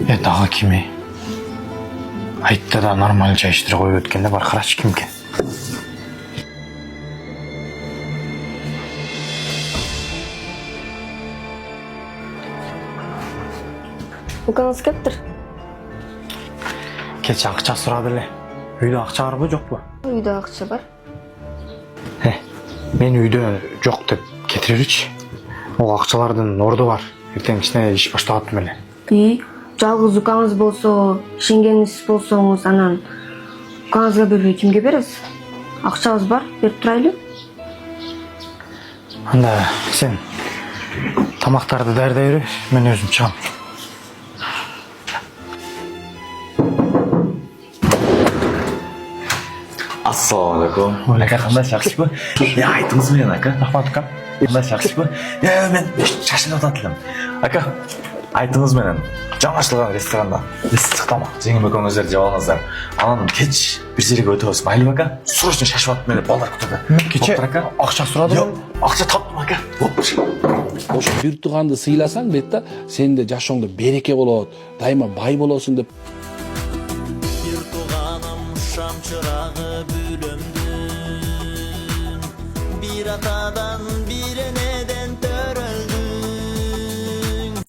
Дагы кими? Айтты да нормаль жайыштыра коюп өткенде бар карачы ким экен? Укаңыз кептір? Кече акча сурады эле. Үйдө акча барбы жокпу? Үйдө акча бар. Мен үйдө жок деп кетиреричи. Ол акчалардын орду бар. Эртең кичине иш баштап аттым эле. Жалгыз укаңыз болсо, ишенгениңиз болсоңуз, анан укаңызга бербей кимге бересиз? Акчабыз бар, берип турайлы. Анда сен тамактарды даярдай бер, мен өзүм чыгам. Ассалаумалейкум. Ака, кандай жакшысызбы? Айтыңыз менен, ака. Рахмат укам. Кандай жакшысызбы? Мен шашылып атат элем. Ака, айтыңыз менен жаңы ачылган ресторанда ыстык тамак жеңил экөөңүздөр жеп алыңыздар. Анан кеч бир жерге өтөбүз, майлыбы ака? Срочно шашып атып менен балдар күтөдү. Кече акча сурады. Жок, акча таптым ака. Ошо бир тууганды сыйласаң бетта сенде жашооңдо береке болот, дайыма бай болосуң деп. Bir tuğanım şam çırağı bülümdüm. Bir atadan birine